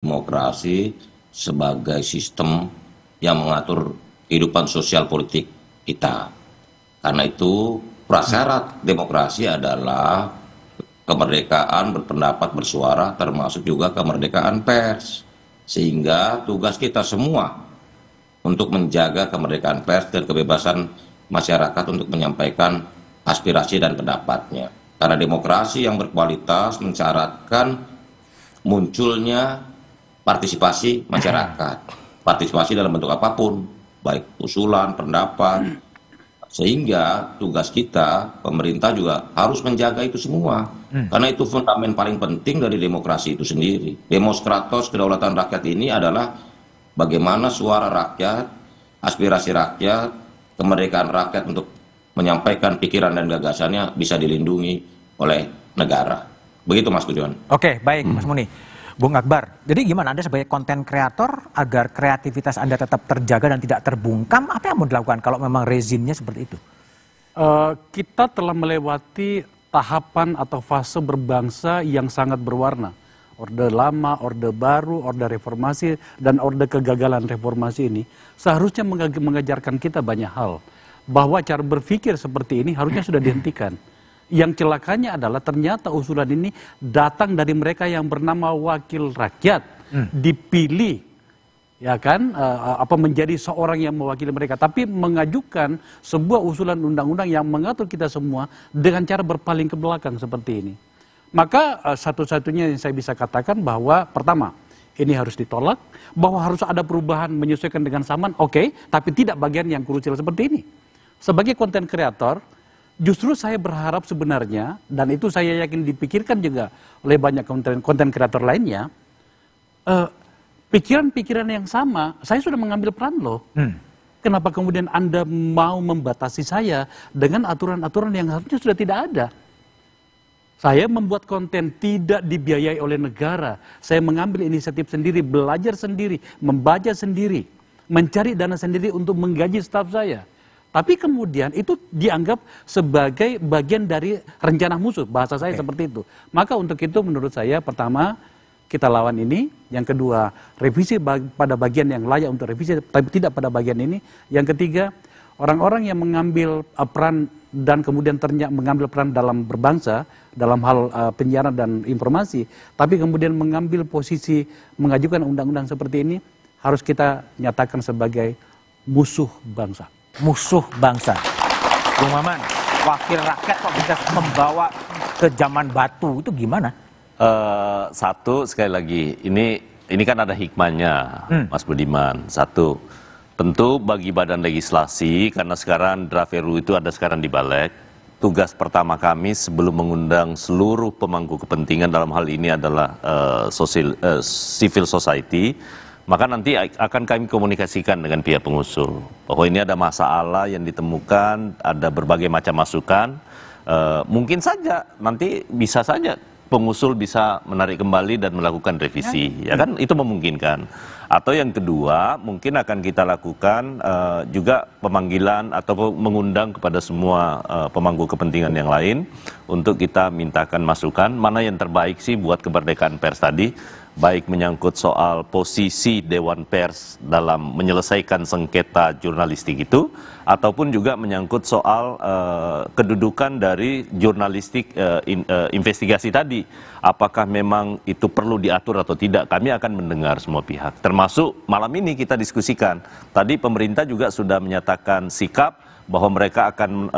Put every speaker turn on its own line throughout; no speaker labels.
demokrasi sebagai sistem yang mengatur kehidupan sosial politik kita. Karena itu prasyarat demokrasi adalah kemerdekaan berpendapat, bersuara, termasuk juga kemerdekaan pers. Sehingga tugas kita semua untuk menjaga kemerdekaan pers dan kebebasan masyarakat untuk menyampaikan aspirasi dan pendapatnya. Karena demokrasi yang berkualitas mensyaratkan munculnya partisipasi masyarakat. Partisipasi dalam bentuk apapun, baik usulan, pendapat. Sehingga tugas kita, pemerintah juga harus menjaga itu semua. Karena itu fundament paling penting dari demokrasi itu sendiri. Demos kratos kedaulatan rakyat ini adalah bagaimana suara rakyat, aspirasi rakyat, kemerdekaan rakyat untuk menyampaikan pikiran dan gagasannya bisa dilindungi oleh negara. Begitu Mas Tujuan.
Oke, baik Mas Muni. Bung Akbar, jadi gimana Anda sebagai konten kreator agar kreativitas Anda tetap terjaga dan tidak terbungkam, apa yang mau dilakukan kalau memang rezimnya seperti itu?
Kita telah melewati tahapan atau fase berbangsa yang sangat berwarna. Orde lama, orde baru, orde reformasi, dan orde kegagalan reformasi ini seharusnya mengajarkan kita banyak hal. Bahwa cara berpikir seperti ini harusnya sudah dihentikan. Yang celakanya adalah ternyata usulan ini datang dari mereka yang bernama wakil rakyat, dipilih, ya kan, menjadi seorang yang mewakili mereka, tapi mengajukan sebuah usulan undang-undang yang mengatur kita semua dengan cara berpaling ke belakang seperti ini. Maka satu-satunya yang saya bisa katakan bahwa pertama, ini harus ditolak, bahwa harus ada perubahan menyesuaikan dengan zaman, oke, tapi tidak bagian yang krusial seperti ini. Sebagai konten kreator, justru saya berharap sebenarnya, dan itu saya yakin dipikirkan juga oleh banyak konten kreator lainnya, pikiran-pikiran yang sama, saya sudah mengambil peran loh. Kenapa kemudian Anda mau membatasi saya dengan aturan-aturan yang harusnya sudah tidak ada? Saya membuat konten tidak dibiayai oleh negara. Saya mengambil inisiatif sendiri, belajar sendiri, membaca sendiri, mencari dana sendiri untuk menggaji staf saya. Tapi kemudian itu dianggap sebagai bagian dari rencana musuh, bahasa saya seperti itu. Maka untuk itu menurut saya pertama kita lawan ini, yang kedua revisi pada bagian yang layak untuk revisi, tapi tidak pada bagian ini. Yang ketiga, orang-orang yang mengambil peran dan kemudian mengambil peran dalam berbangsa, dalam hal penyiaran dan informasi, tapi kemudian mengambil posisi mengajukan undang-undang seperti ini, harus kita nyatakan sebagai musuh bangsa.
Musuh bangsa. Bung Maman, wakil rakyat kok bisa membawa ke zaman batu, itu gimana?
Satu, sekali lagi, ini kan ada hikmahnya, Mas Budiman. Satu, tentu bagi badan legislasi, karena sekarang draft RUU itu ada sekarang di Balek, tugas pertama kami sebelum mengundang seluruh pemangku kepentingan dalam hal ini adalah civil society, maka nanti akan kami komunikasikan dengan pihak pengusul bahwa ini ada masalah yang ditemukan, ada berbagai macam masukan. Mungkin saja nanti bisa saja pengusul bisa menarik kembali dan melakukan revisi, ya kan, itu memungkinkan. Atau yang kedua, mungkin akan kita lakukan juga pemanggilan atau mengundang kepada semua pemangku kepentingan yang lain untuk kita mintakan masukan mana yang terbaik sih buat kemerdekaan pers tadi, baik menyangkut soal posisi Dewan Pers dalam menyelesaikan sengketa jurnalistik itu, ataupun juga menyangkut soal kedudukan dari jurnalistik investigasi tadi. Apakah memang itu perlu diatur atau tidak? Kami akan mendengar semua pihak. Termasuk malam ini kita diskusikan. Tadi pemerintah juga sudah menyatakan sikap bahwa mereka akan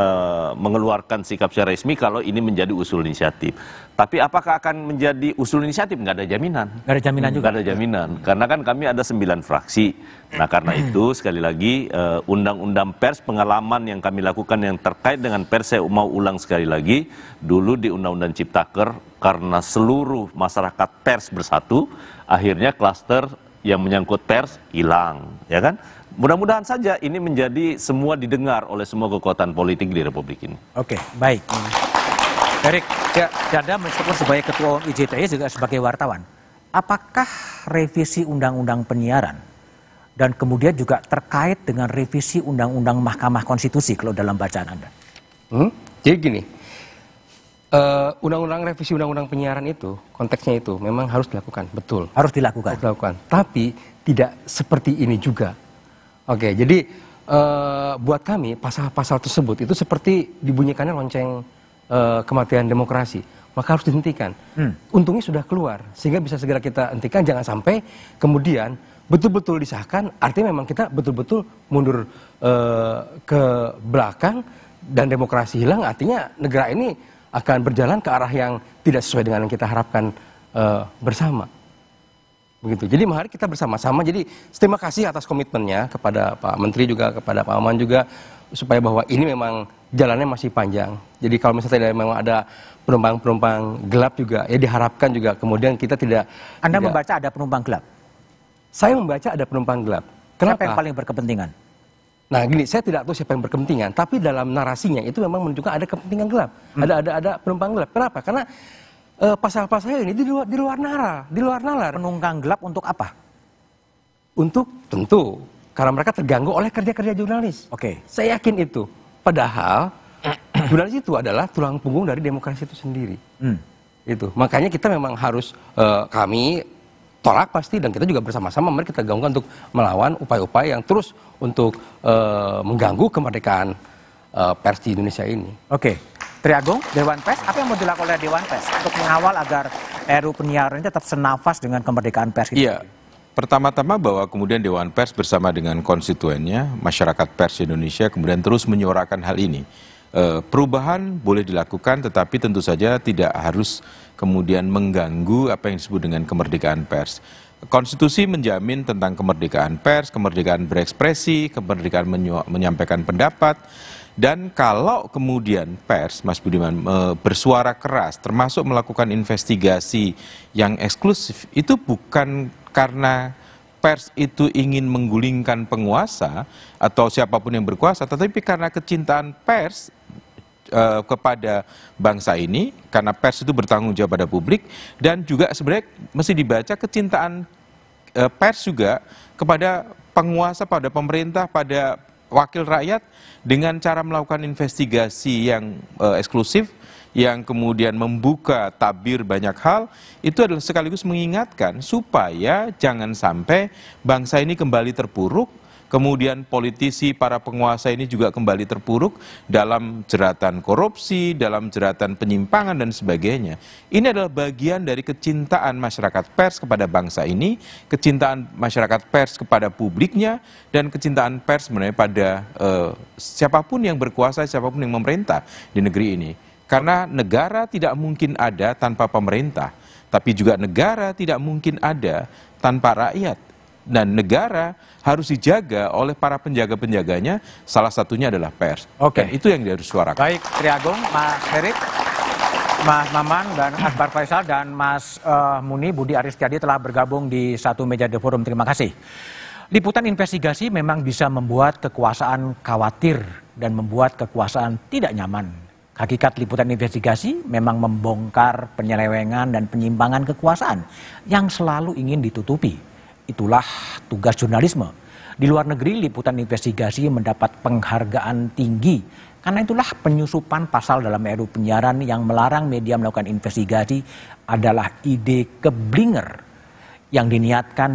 mengeluarkan sikap secara resmi kalau ini menjadi usul inisiatif. Tapi apakah akan menjadi usul inisiatif? Nggak ada jaminan.
Nggak ada jaminan juga?
Nggak ada jaminan. Karena kan kami ada 9 fraksi. Nah karena itu sekali lagi undang-undang pers, pengalaman yang kami lakukan yang terkait dengan pers, saya mau ulang sekali lagi. Dulu di Undang-Undang Ciptaker, karena seluruh masyarakat pers bersatu, akhirnya klaster yang menyangkut pers hilang, ya kan? Mudah-mudahan saja ini menjadi semua didengar oleh semua kekuatan politik di Republik ini.
Oke, baik. Erik, Anda meskipun sebagai Ketua IJTI juga sebagai wartawan, apakah revisi Undang-Undang Penyiaran dan kemudian juga terkait dengan revisi Undang-Undang Mahkamah Konstitusi kalau dalam bacaan Anda?
Jadi gini, Revisi undang-undang penyiaran itu, konteksnya itu memang harus dilakukan, betul.
Harus dilakukan.
Harus dilakukan. Tapi tidak seperti ini juga. Oke, jadi buat kami pasal-pasal tersebut itu seperti dibunyikannya lonceng kematian demokrasi. Maka harus dihentikan. Untungnya sudah keluar, sehingga bisa segera kita hentikan. Jangan sampai kemudian betul-betul disahkan, artinya memang kita betul-betul mundur ke belakang dan demokrasi hilang. Artinya negara ini akan berjalan ke arah yang tidak sesuai dengan yang kita harapkan bersama. Begitu. Jadi mari kita bersama-sama. Jadi terima kasih atas komitmennya kepada Pak Menteri juga, kepada Pak Aman juga, supaya bahwa ini memang jalannya masih panjang. Jadi kalau misalnya memang ada penumpang-penumpang gelap juga, ya diharapkan juga kemudian kita tidak...
Anda membaca ada penumpang gelap?
Saya membaca ada penumpang gelap. Kenapa?
Siapa yang paling berkepentingan?
Nah gini, saya tidak tahu siapa yang berkepentingan, tapi dalam narasinya itu memang menunjukkan ada kepentingan gelap, ada penumpang gelap. Kenapa? Karena pasal-pasal ini di luar nalar.
Penumpang gelap untuk apa?
Untuk tentu karena mereka terganggu oleh kerja-kerja jurnalis.
Oke.
Saya yakin itu. Padahal jurnalis itu adalah tulang punggung dari demokrasi itu sendiri. Itu. Makanya kita memang harus kami tolak pasti, dan kita juga bersama-sama mari kita gaungkan untuk melawan upaya-upaya yang terus untuk mengganggu kemerdekaan pers di Indonesia ini.
Oke, Triagung, Dewan Pers, apa yang mau dilakukan oleh Dewan Pers untuk mengawal agar RUU penyiaran ini tetap senafas dengan kemerdekaan pers itu?
Iya, pertama-tama bahwa kemudian Dewan Pers bersama dengan konstituennya, masyarakat pers Indonesia kemudian terus menyuarakan hal ini. Perubahan boleh dilakukan, tetapi tentu saja tidak harus kemudian mengganggu apa yang disebut dengan kemerdekaan pers. Konstitusi menjamin tentang kemerdekaan pers, kemerdekaan berekspresi, kemerdekaan menyampaikan pendapat, dan kalau kemudian pers, Mas Budiman, bersuara keras, termasuk melakukan investigasi yang eksklusif, itu bukan karena pers itu ingin menggulingkan penguasa atau siapapun yang berkuasa, tetapi karena kecintaan pers kepada bangsa ini, karena pers itu bertanggung jawab pada publik, dan juga sebenarnya mesti dibaca kecintaan pers juga kepada penguasa, pada pemerintah, pada wakil rakyat, dengan cara melakukan investigasi yang eksklusif, yang kemudian membuka tabir banyak hal, itu adalah sekaligus mengingatkan supaya jangan sampai bangsa ini kembali terpuruk, kemudian politisi, para penguasa ini juga kembali terpuruk dalam jeratan korupsi, dalam jeratan penyimpangan dan sebagainya. Ini adalah bagian dari kecintaan masyarakat pers kepada bangsa ini, kecintaan masyarakat pers kepada publiknya, dan kecintaan pers sebenarnya pada siapapun yang berkuasa, siapapun yang memerintah di negeri ini. Karena negara tidak mungkin ada tanpa pemerintah, tapi juga negara tidak mungkin ada tanpa rakyat. Dan negara harus dijaga oleh para penjaga-penjaganya, salah satunya adalah pers.
Oke.
Dan itu yang harus suarakan.
Baik, Triagung, Mas Herik, Mas Maman, dan Akbar Faisal, dan Mas Muni, Budi Aristiadi telah bergabung di satu meja The Forum. Terima kasih. Liputan investigasi memang bisa membuat kekuasaan khawatir dan membuat kekuasaan tidak nyaman. Hakikat liputan investigasi memang membongkar penyelewengan dan penyimpangan kekuasaan yang selalu ingin ditutupi. Itulah tugas jurnalisme. Di luar negeri, liputan investigasi mendapat penghargaan tinggi. Karena itulah penyusupan pasal dalam RUU penyiaran yang melarang media melakukan investigasi adalah ide keblinger yang diniatkan